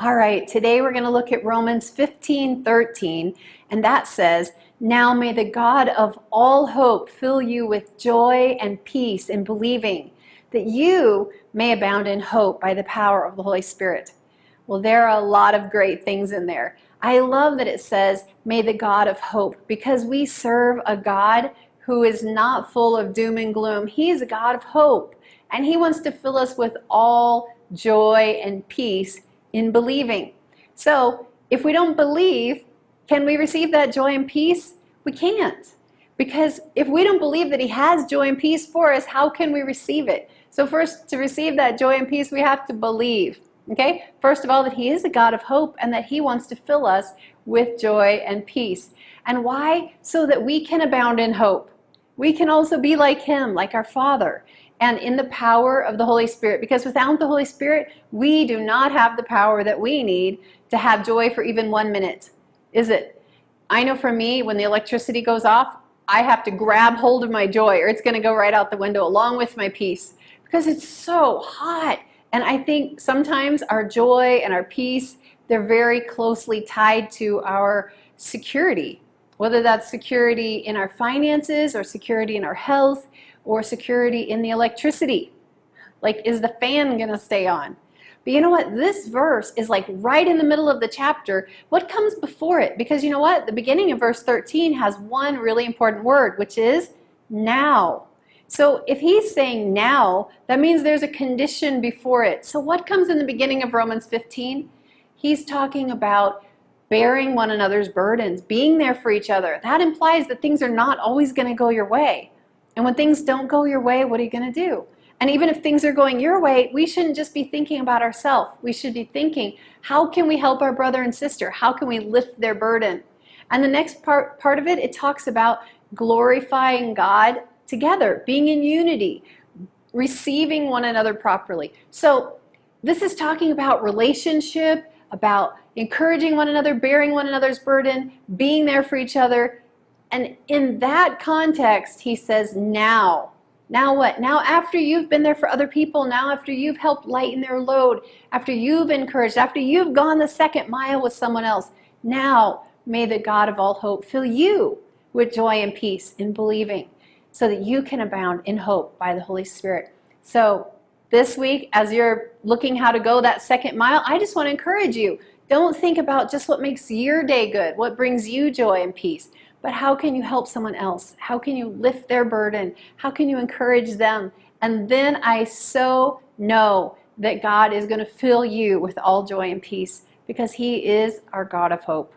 All right, today we're going to look at Romans 15:13, and that says, "Now may the God of all hope fill you with joy and peace in believing, that you may abound in hope by the power of the Holy Spirit." Well, there are a lot of great things in there. I love that it says, "May the God of hope," because we serve a God who is not full of doom and gloom. He's a God of hope, and He wants to fill us with all joy and peace in believing. So if we don't believe, can we receive that joy and peace? We can't. Because if we don't believe that He has joy and peace for us, how can we receive it? So first, to receive that joy and peace, we have to believe. Okay? First of all, that He is a God of hope and that He wants to fill us with joy and peace. And why? So that we can abound in hope. We can also be like Him, like our Father, and in the power of the Holy Spirit. Because without the Holy Spirit, we do not have the power that we need to have joy for even 1 minute, is it? I know for me, when the electricity goes off, I have to grab hold of my joy or it's going to go right out the window along with my peace because it's so hot. And I think sometimes our joy and our peace, they're very closely tied to our security, whether that's security in our finances or security in our health or security in the electricity. Like, is the fan going to stay on? But you know what? This verse is like right in the middle of the chapter. What comes before it? Because you know what? The beginning of verse 13 has one really important word, which is now. So if he's saying now, that means there's a condition before it. So what comes in the beginning of Romans 15? He's talking about bearing one another's burdens, being there for each other. That implies that things are not always going to go your way. And when things don't go your way, what are you going to do? And even if things are going your way, we shouldn't just be thinking about ourselves. We should be thinking, how can we help our brother and sister? How can we lift their burden? And the next part of it, it talks about glorifying God together, being in unity, receiving one another properly. So this is talking about relationship, about encouraging one another, bearing one another's burden, being there for each other. And in that context, he says, now. Now what? Now after you've been there for other people, now after you've helped lighten their load, after you've encouraged, after you've gone the second mile with someone else, now may the God of all hope fill you with joy and peace in believing, so that you can abound in hope by the Holy Spirit. So this week, as you're looking how to go that second mile, I just want to encourage you. Don't think about just what makes your day good, what brings you joy and peace, but how can you help someone else? How can you lift their burden? How can you encourage them? And then I so know that God is going to fill you with all joy and peace because He is our God of hope.